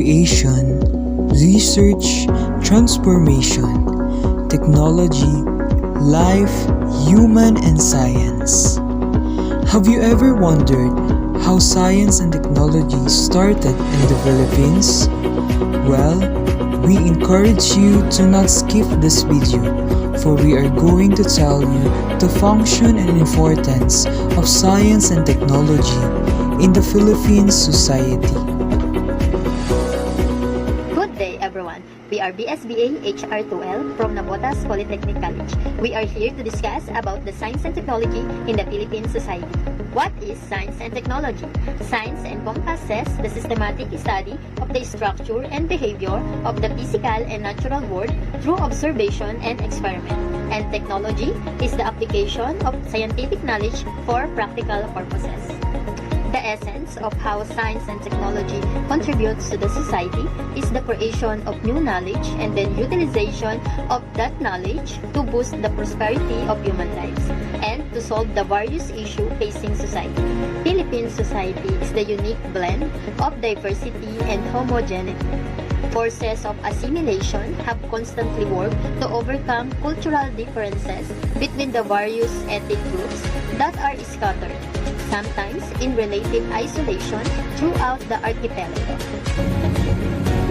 creation, research, transformation, technology, life, human, and science. Have you ever wondered how science and technology started in the Philippines? Well, we encourage you to not skip this video, for we are going to tell you the function and importance of science and technology in the Philippine society. Good day, everyone. We are BSBA HR2L from Navotas Polytechnic College. We are here to discuss about the science and technology in the Philippine society. What is science and technology? Science encompasses the systematic study of the structure and behavior of the physical and natural world through observation and experiment. And technology is the application of scientific knowledge for practical purposes. The essence of how science and technology contributes to the society is the creation of new knowledge and then utilization of that knowledge to boost the prosperity of human lives and to solve the various issues facing society. Philippine society is the unique blend of diversity and homogeneity. Forces of assimilation have constantly worked to overcome cultural differences between the various ethnic groups that are scattered, sometimes in relative isolation throughout the archipelago.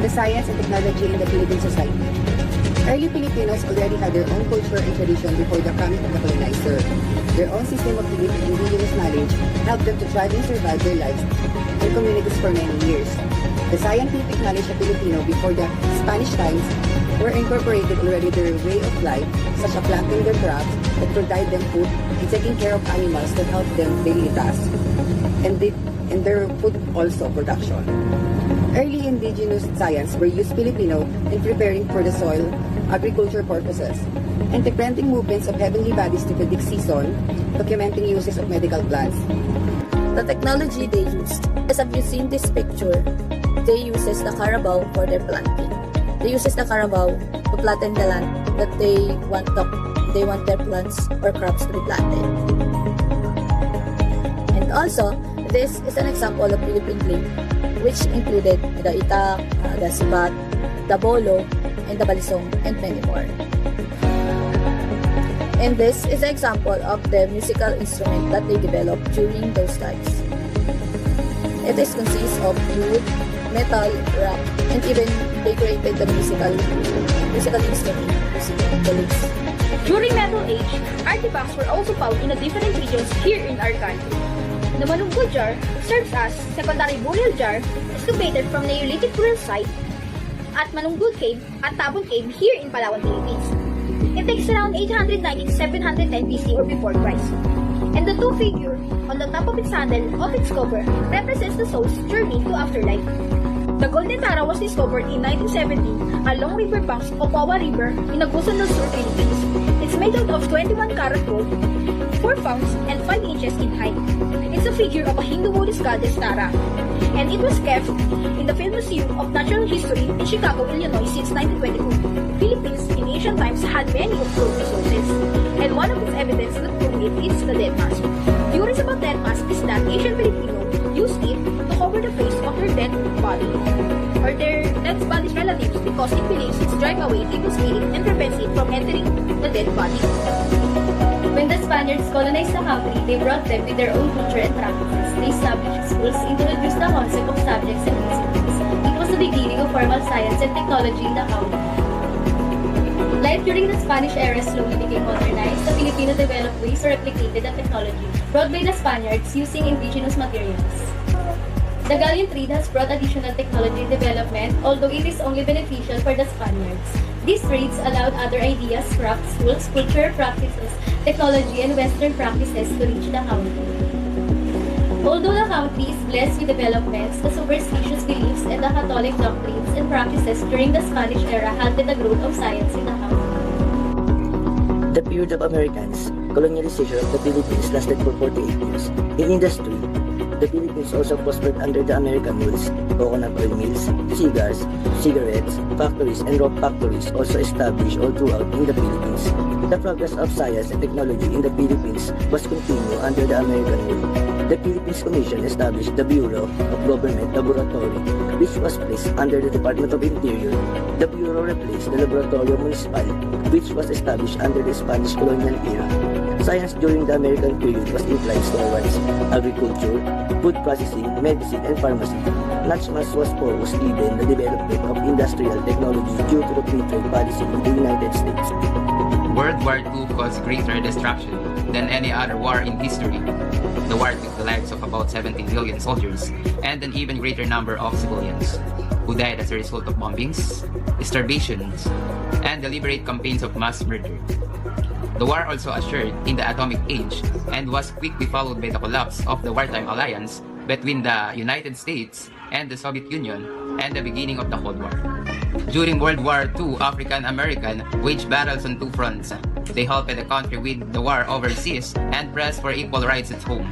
The science and technology in the Philippine society. Early Filipinos already had their own culture and tradition before the coming of the colonizer. Their own system of belief and indigenous knowledge helped them to thrive and survive their lives and communities for many years. The scientific knowledge of Filipino before the Spanish times were incorporated already their way of life, such as planting their crops that provide them food and taking care of animals that help them daily tasks, and their food also production. Early indigenous science were used Filipino in preparing for the soil, agriculture purposes, and the granting movements of heavenly bodies to predict season, documenting uses of medical plants. The technology they used, as if you seen this picture, they uses the carabao for their planting. They uses the carabao to flatten the land that they want their plants or crops to be planted. And also, this is an example of Philippine blade, which included the itak, the sibat, the bolo, and the balisong, and many more. And this is an example of the musical instrument that they developed during those times. It is consists of wood, metal, rock, and even they created the musical instrument using the leaves. During Metal Age, artifacts were also found in the different regions here in our country. The Manungkul jar serves as secondary burial jar excavated from Neolithic burial site at Manungkul Cave at Tabon Cave here in Palawan, Philippines. It takes around 890-710 BC or before Christ. And the two figure on the top of its handle of its cover represents the soul's journey to afterlife. The Golden Tara was discovered in 1970 along river banks of Wawa River in Agusan del Sur, Philippines. It's made out of 21 karat gold, 4 pounds and 5 inches in height. It's a figure of a Hindu Buddhist goddess Tara, and it was kept in the Field Museum of Natural History in Chicago, Illinois since 1922. Philippines in ancient times had many of gold resources, and one of its evidence that prove it is the dead mask. Theories about dead mask is that ancient Filipino used it to cover the face of their dead body or their dead body's relatives because it believes it drives away evil spirit and prevents it from entering the dead body. When the Spaniards colonized the country, they brought them with their own culture and practices. They established schools, introduced the concept of subjects and disciplines. It was the beginning of formal science and technology in the country. Life during the Spanish era slowly became modernized. The Filipino developed ways to replicate the technology brought by the Spaniards using indigenous materials. The galleon trade has brought additional technology development, although it is only beneficial for the Spaniards. These trades allowed other ideas, crafts, schools, culture practices, technology, and Western practices to reach the country. Although the country is blessed with developments, the superstitious beliefs and the Catholic doctrines and practices during the Spanish era halted the growth of science in the country. The period of Americans' colonialization of the Philippines lasted for 48 years. In industry, The Philippines also prospered under the American rules. Coconut oil mills, cigars, cigarettes, factories, and rope factories also established all throughout in the Philippines. The progress of science and technology in the Philippines was continued under the American rule. The Philippines Commission established the Bureau of Government Laboratory, which was placed under the Department of Interior. The Bureau replaced the Laboratorio Municipal, which was established under the Spanish colonial era. Science during the American period was inclined towards agriculture, food processing, medicine, and pharmacy. Not much was focused given the development of industrial technology due to the free trade policy in the United States. World War II caused greater destruction than any other war in history. The war took the lives of about 17 million soldiers and an even greater number of civilians, who died as a result of bombings, starvations, and deliberate campaigns of mass murder. The war also ushered in the atomic age and was quickly followed by the collapse of the wartime alliance between the United States and the Soviet Union and the beginning of the Cold War. During World War II, African American waged battles on two fronts. They helped the country win the war overseas and pressed for equal rights at home.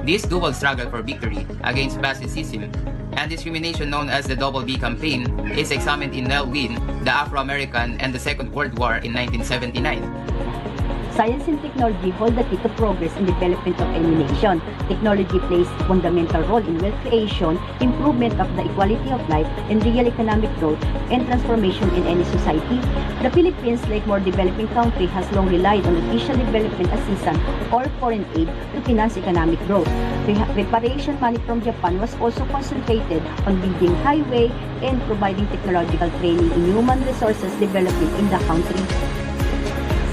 This dual struggle for victory against fascism and discrimination known as the Double B Campaign is examined in Nell Wynn, The Afro-American and the Second World War in 1979. Science and technology hold the key to progress and development of any nation. Technology plays a fundamental role in wealth creation, improvement of the equality of life, and real economic growth and transformation in any society. The Philippines, like more developing countries, has long relied on official development assistance or foreign aid to finance economic growth. Reparation money from Japan was also concentrated on building highway and providing technological training in human resources development in the country.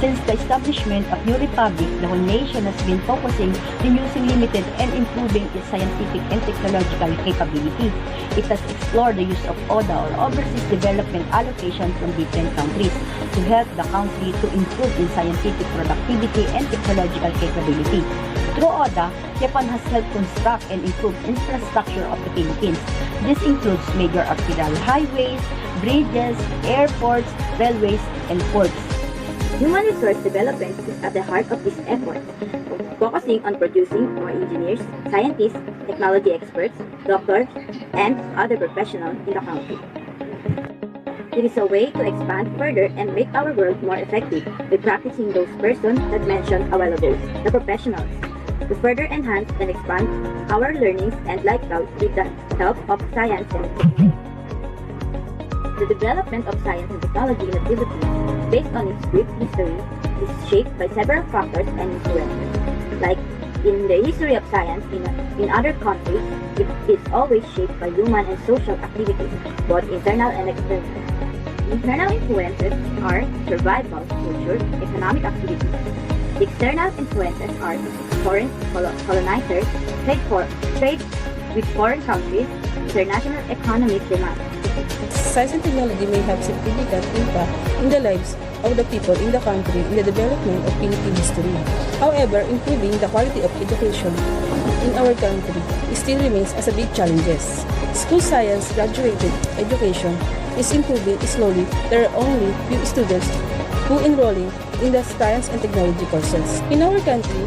Since the establishment of New Republic, the whole nation has been focusing on using limited and improving its scientific and technological capability. It has explored the use of ODA or Overseas Development Allocation from different countries to help the country to improve in scientific productivity and technological capability. Through ODA, Japan has helped construct and improve infrastructure of the Philippines. This includes major arterial highways, bridges, airports, railways, and ports. Human resource development is at the heart of this effort, focusing on producing more engineers, scientists, technology experts, doctors, and other professionals in the country. It is a way to expand further and make our world more effective by practicing those persons that mentioned a while ago, the professionals, to further enhance and expand our learnings and lifestyle with the help of science and technology. The development of science and technology in the Philippines, based on its rich history, is shaped by several factors and influences. Like in the history of science in other countries, it is always shaped by human and social activities, both internal and external. Internal influences are survival, culture, economic activities. The external influences are foreign colonizers, trade with foreign countries, international economic demand. Science and technology may have significant impact in the lives of the people in the country in the development of Philippine history. However, improving the quality of education in our country still remains as a big challenge. School science graduated education is improving slowly. There are only few students who enrolling in the science and technology courses. In our country,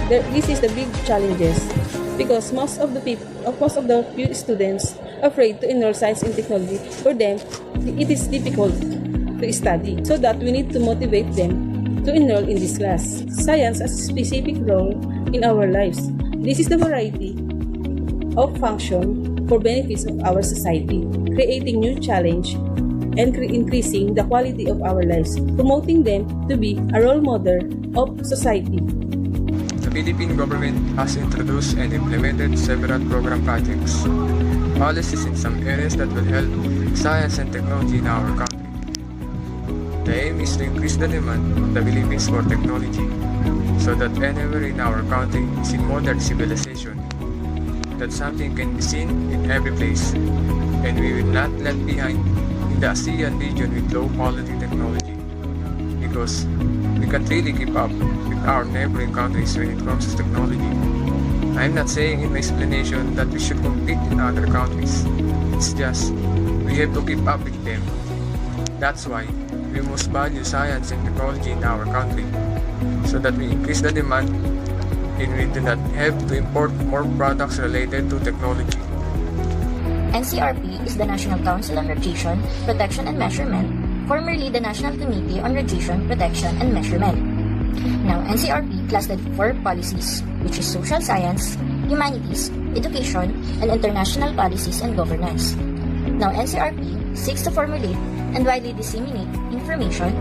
this is the big challenges because most of the few students afraid to enroll science and technology. For them, it is difficult to study. So that we need to motivate them to enroll in this class. Science has a specific role in our lives. This is the variety of function for benefits of our society, creating new challenge and increasing the quality of our lives, promoting them to be a role model of society. The Philippine government has introduced and implemented several program projects, policies in some areas that will help science and technology in our country. The aim is to increase the demand of the Philippines for technology so that anywhere in our country is in modern civilization, that something can be seen in every place, and we will not lag behind in the ASEAN region with low quality technology, because we can't really keep up with our neighboring countries when it comes to technology. I'm not saying in my explanation that we should compete in other countries. It's just we have to keep up with them. That's why we must value science and technology in our country so that we increase the demand and we do not have to import more products related to technology. NCRP is the National Council on Radiation, Protection and Measurement, formerly the National Committee on Radiation, Protection and Measurement. Now, NCRP clustered 4 policies, which is social science, humanities, education, and international policies and governance. Now, NCRP seeks to formulate and widely disseminate information,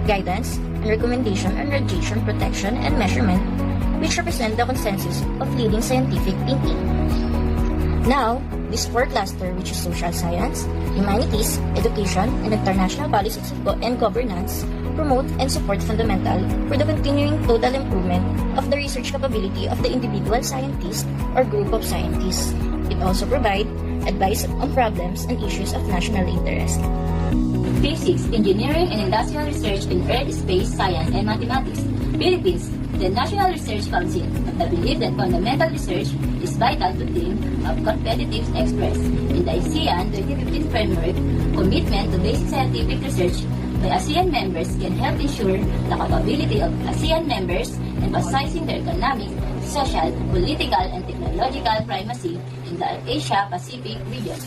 guidance, and recommendation on radiation protection and measurement, which represent the consensus of leading scientific thinking. Now, this 4 cluster, which is social science, humanities, education, and international policies and governance, promote and support fundamental for the continuing total improvement of the research capability of the individual scientist or group of scientists. It also provides advice on problems and issues of national interest. Physics, Engineering, and Industrial Research in Earth, Space, Science, and Mathematics. Philippines, the National Research Council, the belief that fundamental research is vital to team of competitive experts. In the ASEAN 2015 framework, commitment to basic scientific research by ASEAN members can help ensure the capability of ASEAN members, emphasizing their economic, social, political, and technological primacy in the Asia-Pacific region.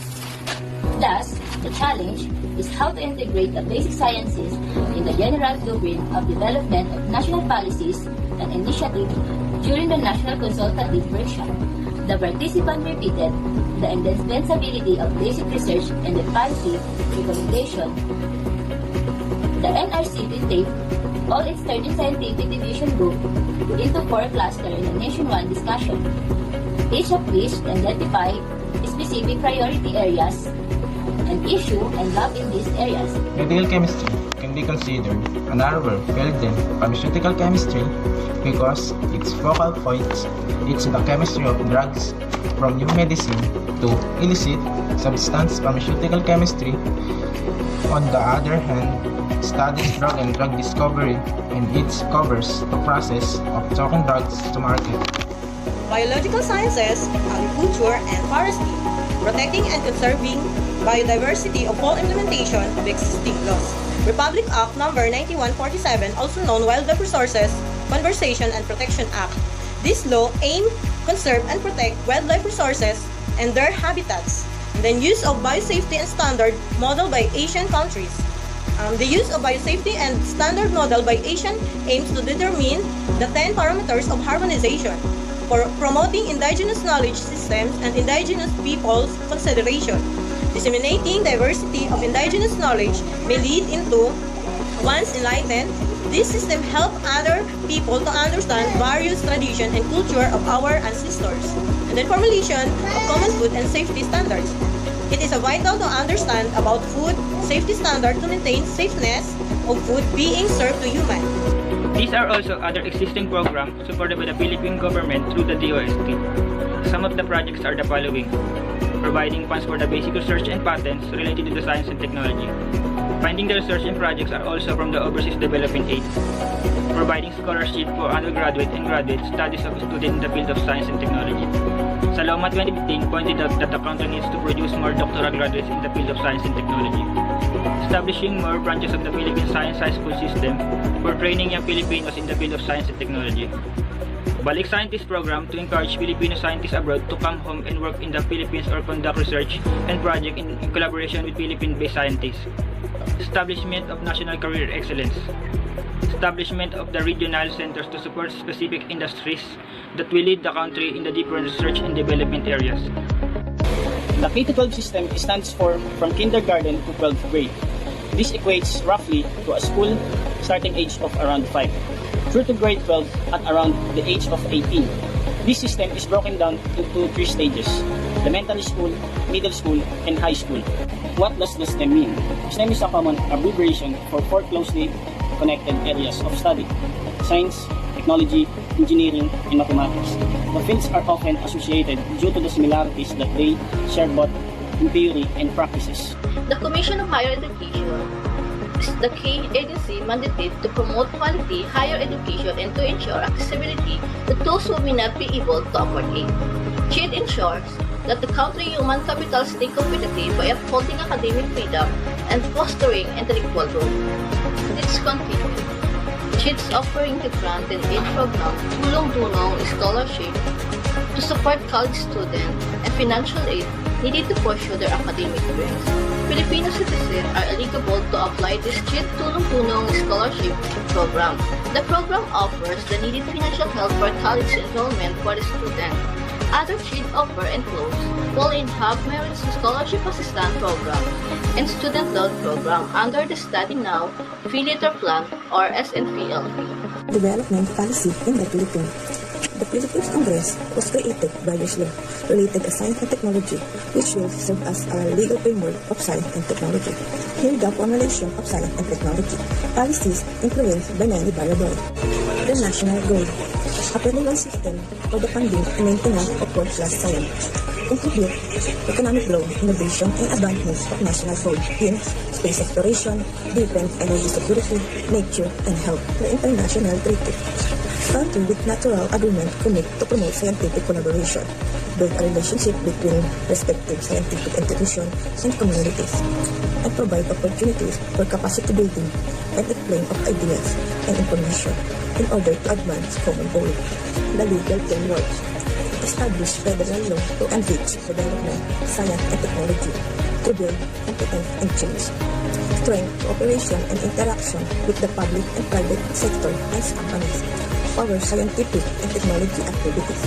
Thus, the challenge is how to integrate the basic sciences in the general blueprint of development of national policies and initiatives during the National Consultative Workshop. The participant repeated the indispensability of basic research and the policy recommendation. The NRC will take all its 13 scientific division group into 4 clusters in a nationwide discussion, each of which identify specific priority areas and issue and lab in these areas. Medical chemistry can be considered a narrower field than pharmaceutical chemistry because its focal points is the chemistry of drugs from new medicine to illicit substance. Pharmaceutical chemistry, on the other hand, studies drug and drug discovery, and it covers the process of taking drugs to market. Biological sciences, agriculture, and forestry, protecting and conserving biodiversity of full implementation of existing laws. Republic Act No. 9147, also known Wildlife Resources, Conservation and Protection Act. This law aims conserve and protect wildlife resources and their habitats. And then use of biosafety and standard model by Asian countries. The use of biosafety and standard model by Asian aims to determine the 10 parameters of harmonization for promoting indigenous knowledge systems and indigenous peoples' consideration. Disseminating diversity of indigenous knowledge may lead into, once enlightened, this system help other people to understand various tradition and culture of our ancestors. And then formulation of common food and safety standards. It is vital to understand about food safety standard to maintain safeness of food being served to humans. These are also other existing programs supported by the Philippine government through the DOST. Some of the projects are the following: providing funds for the basic research and patents related to the science and technology. Funding the research and projects are also from the Overseas Development Aid. Providing scholarship for undergraduate and graduate studies of students in the field of science and technology. Saloma 2015 pointed out that the country needs to produce more doctoral graduates in the field of science and technology. Establishing more branches of the Philippine Science High School system for training young Filipinos in the field of science and technology. Balik Scientist Program to encourage Filipino scientists abroad to come home and work in the Philippines or conduct research and project in collaboration with Philippine-based scientists. Establishment of National Career Excellence. Establishment of the regional centers to support specific industries that will lead the country in the different research and development areas. The K-12 system stands for from kindergarten to 12th grade. This equates roughly to a school starting age of around 5, through to grade 12 at around the age of 18. This system is broken down into 3 stages: elementary school, middle school, and high school. What does the STEM mean? STEM is a common abbreviation for 4 closely connected areas of study: science, technology, engineering, and mathematics. The fields are often associated due to the similarities that they share both in theory and practices. The Commission of Higher Education is the key agency mandated to promote quality higher education and to ensure accessibility to those who may not be able to afford it. It ensures that the country human capital stay competitive by upholding academic freedom and fostering intellectual growth. Let's continue. CHID's offering to grant and aid program, tulong-tulong scholarship to support college students and financial aid needed to pursue their academic dreams. Filipino citizens are eligible to apply this CHID tulong-tulong scholarship program. The program offers the needed financial help for college enrollment for the student. Other CHID offer includes fall in half merits scholarship assistance program and student loan program under the Study Now, Affiliator Plan or SNPLP. Development policy in the Philippines. The Philippines Congress was created by this law related to science and technology, which will serve as a legal framework of science and technology. Here, the formulation of science and technology policies influenced by many variables. The national goal, a federal system for the funding and maintenance of world-class science, contribute economic growth, innovation, and advancement of national goals in space exploration, defense, energy security, nature, and health. The international treaty. Country with natural agreement commit to promote scientific collaboration, build a relationship between respective scientific institutions and communities, and provide opportunities for capacity building and exchange of ideas and information in order to advance common goals. The legal framework. Establish federal law to enrich development, science, and technology, to build competence and change. Strength cooperation and interaction with the public and private sector as companies. Our scientific and technology activities.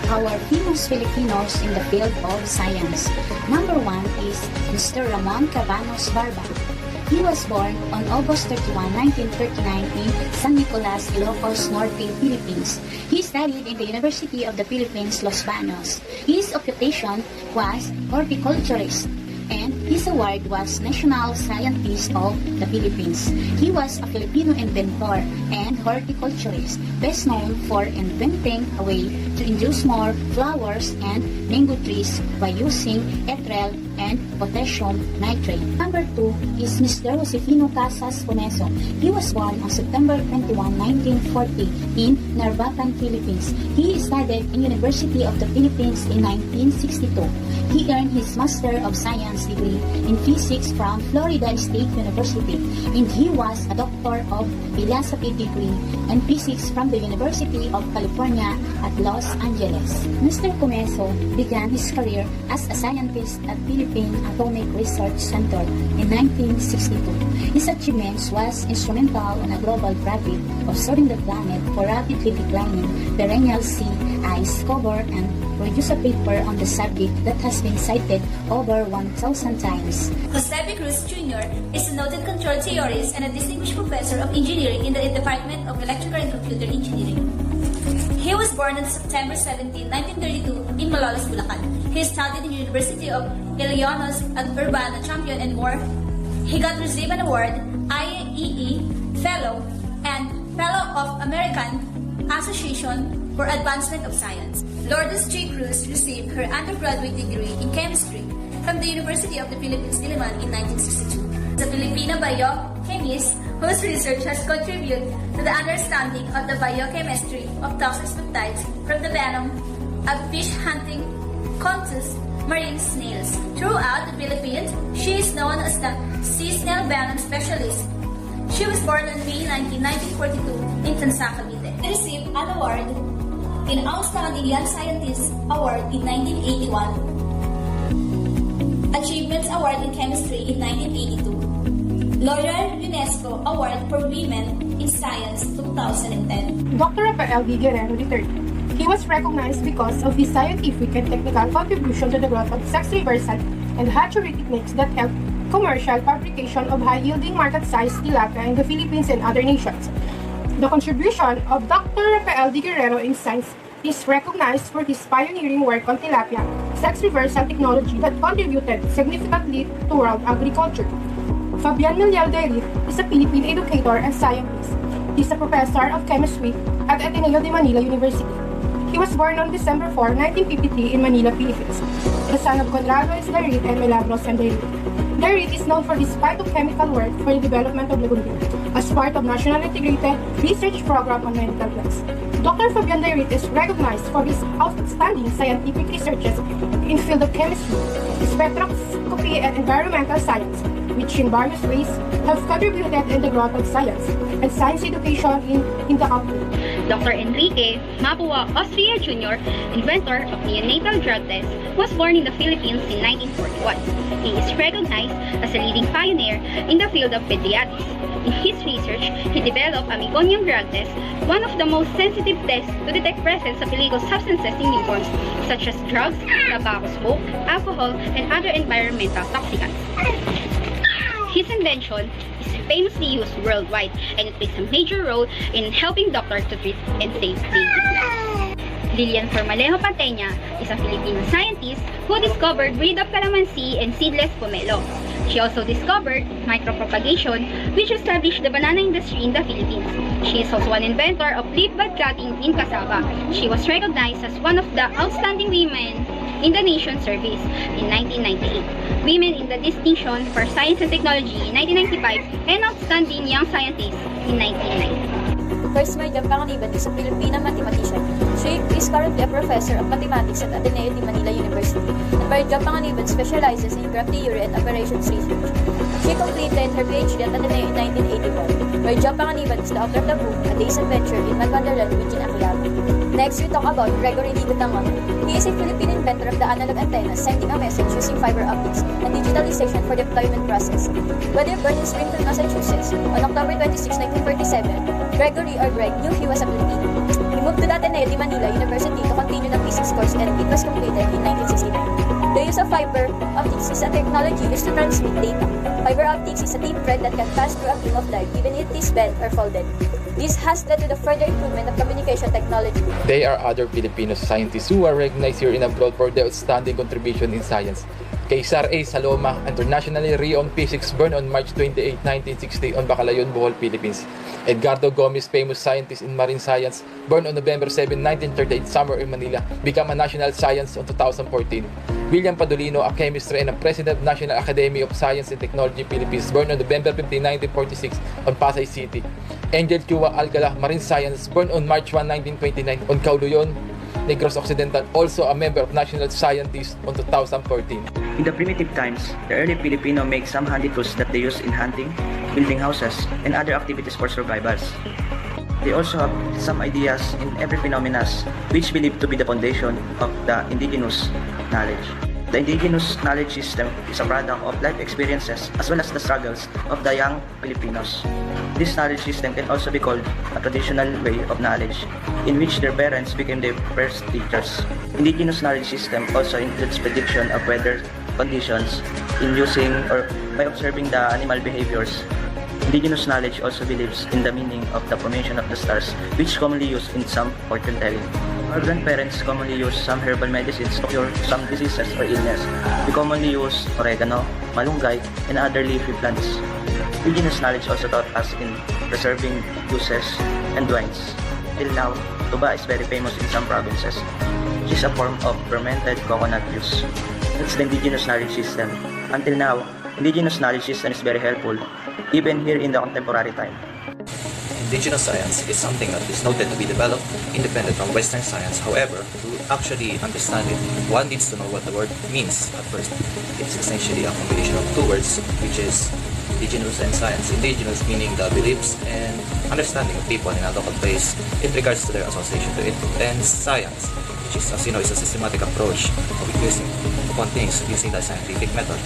Our famous Filipinos in the field of science. Number 1 is Mr. Ramon Cabanos Barba. He was born on August 31, 1939 in San Nicolas, Ilocos Norte, Philippines. He studied in the University of the Philippines, Los Baños. His occupation was horticulturist, and his award was National Scientist of the Philippines. He was a Filipino inventor and horticulturist, best known for inventing a way to induce more flowers and mango trees by using ethyl and potassium nitrate. Number 2 is Mr. Josefino Casas Comeso. He was born on September 21, 1940 in Narvacan, Philippines. He studied in University of the Philippines in 1962. He earned his Master of Science degree in Physics from Florida State University, and he was a Doctor of Philosophy degree in Physics from the University of California at Los Angeles. Mr. Comeso began his career as a scientist at Philippine Atomic Research Center in 1962. His achievements was instrumental in a global project observing the planet for rapidly declining perennial sea ice cover and produce a paper on the subject that has been cited over 1,000 times. Jose B. Cruz Jr. is a noted control theorist and a distinguished professor of engineering in the Department of Electrical and Computer Engineering. He was born on September 17, 1932 in Malolos, Bulacan. He studied in the University of Illinois at Urbana, Champion, and more. He got received an award, IEE Fellow, and Fellow of American Association for Advancement of Science. Lourdes J. Cruz received her undergraduate degree in chemistry from the University of the Philippines, Diliman in 1962. The Filipino biochemist whose research has contributed to the understanding of the biochemistry of toxic peptides from the venom of fish hunting contest marine snails. Throughout the Philippines, she is known as the sea snail venom specialist. She was born on May 19, 1942 in Tansa, Cavite. She received an award in Outstanding Young Scientist Award in 1981, Achievements Award in Chemistry in 1982, L'Oreal UNESCO Award for Women in Science 2010. Dr. Rafael D. Guerrero III. He was recognized because of his scientific and technical contribution to the growth of sex reversal and hatchery techniques that help commercial fabrication of high-yielding market-sized tilapia in the Philippines and other nations. The contribution of Dr. Rafael D. Guerrero in science is recognized for his pioneering work on tilapia sex reversal technology that contributed significantly to world agriculture. Fabian Milial Derit is a Philippine educator and scientist. He is a professor of chemistry at Ateneo de Manila University. He was born on December 4, 1953 in Manila, Philippines, the son of Conrado S. Derit and Milagros M. Derit. Derit is known for his phytochemical work for the development of legumbin as part of National Integrated Research Program on Medical Plants. Dr. Fabian Dairit is recognized for his outstanding scientific researches in field of chemistry, spectroscopy, and environmental science, which in various ways have contributed in the growth of science and science education in the country. Dr. Enrique Mapua Austria Jr., inventor of neonatal drug test, was born in the Philippines in 1941. He is recognized as a leading pioneer in the field of pediatrics. In his research, he developed a meconium drug test, one of the most sensitive tests to detect presence of illegal substances in newborns, such as drugs, tobacco smoke, alcohol, and other environmental toxicants. His invention is famously used worldwide, and it plays a major role in helping doctors to treat and save babies. Lilian Formalejo Pateña is a Filipino scientist who discovered breed of calamansi and seedless pomelo. She also discovered micropropagation, which established the banana industry in the Philippines. She is also an inventor of leaf bud cutting in cassava. She was recognized as one of the outstanding women in the nation's service in 1998, Women in the Distinction for Science and Technology in 1995, and Outstanding Young Scientist in 1990. First, Mayjam Panganiban is a Filipino mathematician. She is currently a professor of mathematics at Ateneo de Manila University, and Mayjam Panganiban specializes in graph theory and operations research. She completed her PhD at Ateneo in 1981. Mayjam Panganiban is the author of the book A Day's Adventure in Mad Wonderland with Gina Aquilano. Next, we talk about Gregory D. Gutangon. He is a Philippine inventor of the analog antenna, sending a message using fiber optics and digitalization for deployment process. Whether born in Springfield, Massachusetts, on October 26, 1947, Gregory or Greg knew he was a Filipino. He moved to the Ateneo de Manila University to continue the physics course, and it was completed in 1969. The use of fiber optics is a technology used to transmit data. Fiber optics is a thin thread that can pass through a beam of light even if it is bent or folded. This has led to the further improvement of communication technology. There are other Filipino scientists who are recognized here and abroad for their outstanding contribution in science. Cesar A. Saloma, internationally renowned physics, born on March 28, 1960 on Bacalayon, Bohol, Philippines. Edgardo Gomez, famous scientist in marine science, born on November 7, 1938, somewhere in Manila, became a national science in 2014. William Padolino, a chemist and a president of National Academy of Science and Technology, Philippines, born on November 15, 1946, on Pasay City. Angel Chua Alcala, marine science, born on March 1, 1929, on Cauluyon, Negros Occidental, also a member of National Scientists on 2014. In the primitive times, the early Filipino made some handy tools that they used in hunting, building houses, and other activities for survivals. They also have some ideas in every phenomena which believed to be the foundation of the indigenous knowledge. The indigenous knowledge system is a product of life experiences as well as the struggles of the young Filipinos. This knowledge system can also be called a traditional way of knowledge, in which their parents became their first teachers. Indigenous knowledge system also includes prediction of weather conditions in using or by observing the animal behaviors. Indigenous knowledge also believes in the meaning of the formation of the stars, which commonly used in some fortune telling. Our grandparents commonly use some herbal medicines to cure some diseases or illness. We commonly use oregano, malunggay, and other leafy plants. Indigenous knowledge also taught us in preserving juices and wines. Till now, tuba is very famous in some provinces. It is a form of fermented coconut juice. That's the indigenous knowledge system. Until now, indigenous knowledge system is very helpful, even here in the contemporary time. Indigenous science is something that is noted to be developed independent from Western science. However, to actually understand it, one needs to know what the word means at first. It's essentially a combination of two words, which is indigenous and science. Indigenous meaning the beliefs and understanding of people in a local place in regards to their association to it, and science, which is, as you know, is a systematic approach of using upon things using the scientific method.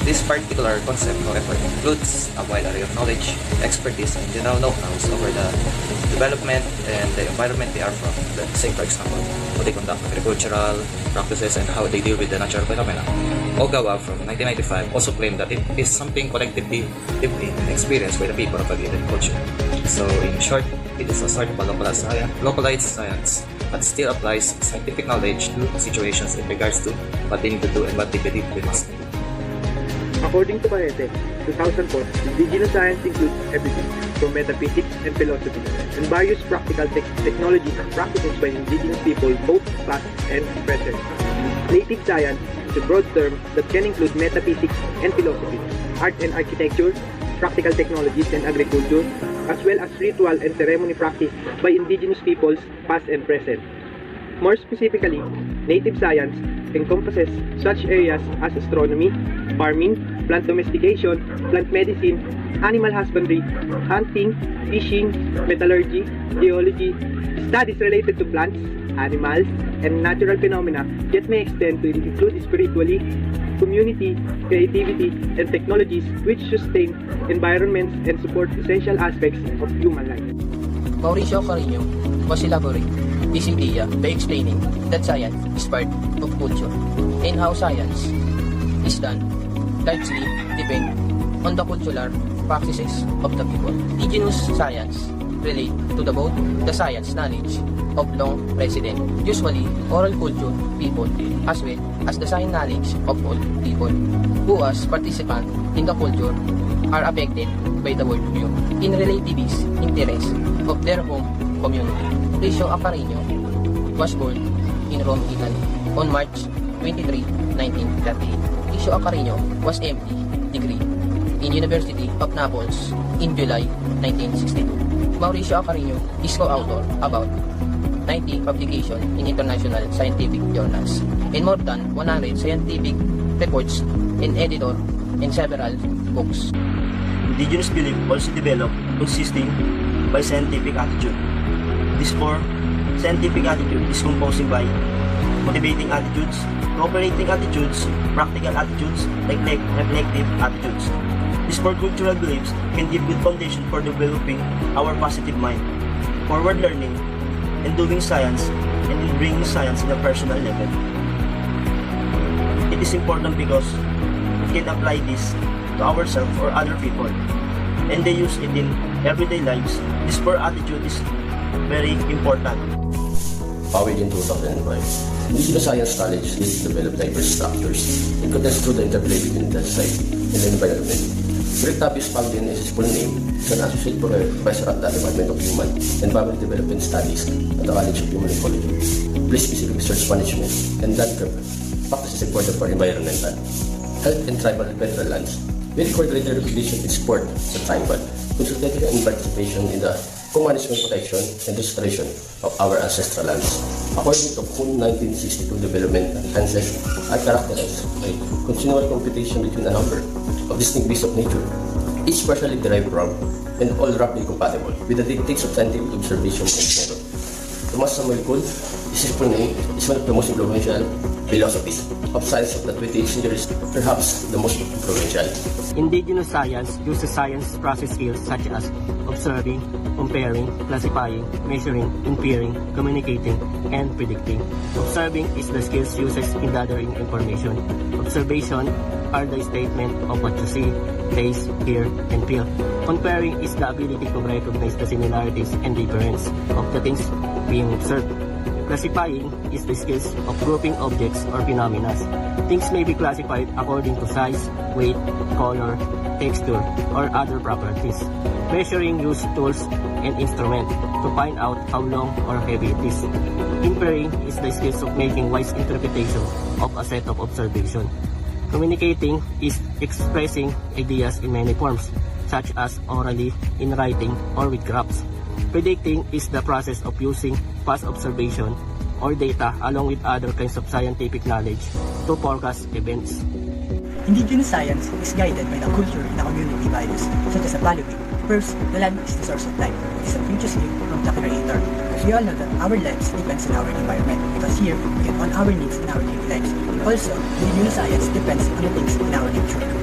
This particular concept, however, includes a wide array of knowledge, expertise, and general know-hows over the development and the environment they are from. Let's say, for example, how they conduct agricultural practices and how they deal with the natural phenomena. Ogawa from 1995 also claimed that it is something collectively lived in and experienced by the people of a given culture. So, in short, it is a sort of a localized science, but still applies scientific knowledge to situations in regards to what they need to do and what they believe we must do. According to Polytechnic, 2004, indigenous science includes everything from metaphysics and philosophy, and various practical technologies and practices by indigenous people, both past and present. Native science is a broad term that can include metaphysics and philosophy, art and architecture, practical technologies and agriculture, as well as ritual and ceremony practiced by indigenous peoples past and present. More specifically, native science encompasses such areas as astronomy, farming, plant domestication, plant medicine, animal husbandry, hunting, fishing, metallurgy, geology, studies related to plants, animals, and natural phenomena, yet may extend to include spiritually, community, creativity, and technologies which sustain environments and support essential aspects of human life. Mauricio Carino was elaborate this idea by explaining that science is part of culture and how science is done largely depend on the cultural practices of the people. Indigenous science relate to both the science knowledge of long precedent, usually oral culture people, as well as the science knowledge of all people who as participants in the culture are affected by the worldview in relativist interest of their home community. Mauricio Carino was born in Rome, Italy on March 23, 1938. Mauricio Carino was MD degree in University of Naples in July 1962. Mauricio Carino is co-author about 90 publications in international scientific journals and more than 100 scientific reports and editor in several books. Indigenous belief also developed consisting by scientific attitude. This core scientific attitude is composed by motivating attitudes, cooperating attitudes, practical attitudes, reflective attitudes. These four cultural beliefs can give good foundation for developing our positive mind, forward learning, and doing science and bringing science in a personal level. It is important because we can apply this to ourselves or other people, and they use it in everyday lives. This four attitude is very important. Founded in 2005, Indigenous Science College is to develop diverse structures and contest through the interplay between the society and the environment. Greg Tapios Pangdin is his full name, is an associate professor at the Department of Human and Family Development Studies at the College of Human Ecology, Place Specific Research Management, and land practices important for environmental, health and tribal and federal lands. We record greater recognition and support sa tribal, consultative and participation in the co-management, protection, and restoration of our ancestral lands. According to Coon 1962 development, ancestors are characterized by continual competition between a number of distinct beasts of nature, each partially derived from and all roughly compatible with the dictates of scientific observation and method. Thomas Samuel Kuhn, his full name, is one of the most influential philosophies of science of the 20th century, perhaps the most influential. Indigenous science uses science process skills such as observing, comparing, classifying, measuring, inferring, communicating, and predicting. Observing is the skills used in gathering information. Observation are the statement of what you see, taste, hear, and feel. Comparing is the ability to recognize the similarities and difference of the things being observed. Classifying is the skills of grouping objects or phenomena. Things may be classified according to size, weight, color, texture, or other properties. Measuring uses tools and instruments to find out how long or heavy it is. Inferring is the skills of making wise interpretation of a set of observation. Communicating is expressing ideas in many forms, such as orally, in writing, or with graphs. Predicting is the process of using past observation or data along with other kinds of scientific knowledge to forecast events. Indigenous science is guided by the culture and the community values, such as the following. First, the land is the source of life. It is a precious gift from the Creator. As we all know that our lives depends on our environment, because here we get on our needs in our daily lives. Also, Indigenous science depends on the things in our nature.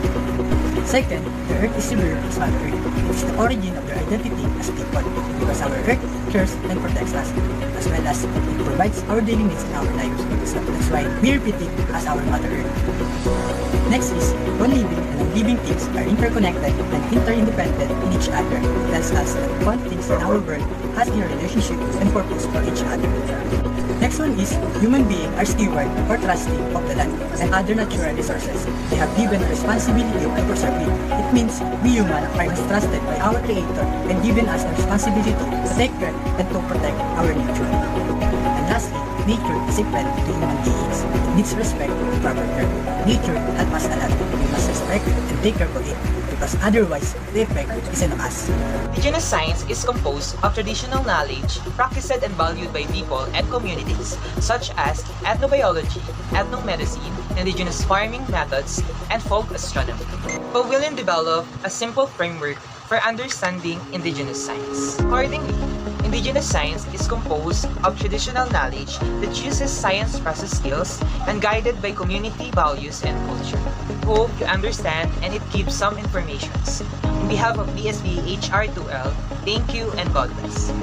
Second, the earth is revered as Mother Earth. It is the origin of their identity as people, because our earth cares and protects us, as well as it provides our daily needs in our lives. So that's why we repeat it as our Mother Earth. Next is, all living and non-living things are interconnected and interdependent in each other. Tells us that all things in our world has a relationship and purpose for each other. Next one is, human beings are steward or trustee of the land and other natural resources. They have given a responsibility to preserve it. It means we humans are trusted by our Creator and given us the responsibility to take care and to protect our nature. And lastly, nature is a friend to human beings. It needs respect and proper care. Nature helps us a lot. We must respect and take care of it. because otherwise the effect is enormous. Indigenous science is composed of traditional knowledge practiced and valued by people and communities, such as ethnobiology, ethnomedicine, indigenous farming methods, and folk astronomy. Pavilion developed a simple framework for understanding indigenous science. Accordingly, indigenous science is composed of traditional knowledge that uses science process skills and guided by community values and culture. Hope you understand and it gives some information. On behalf of BSBA HR2L, thank you and God bless.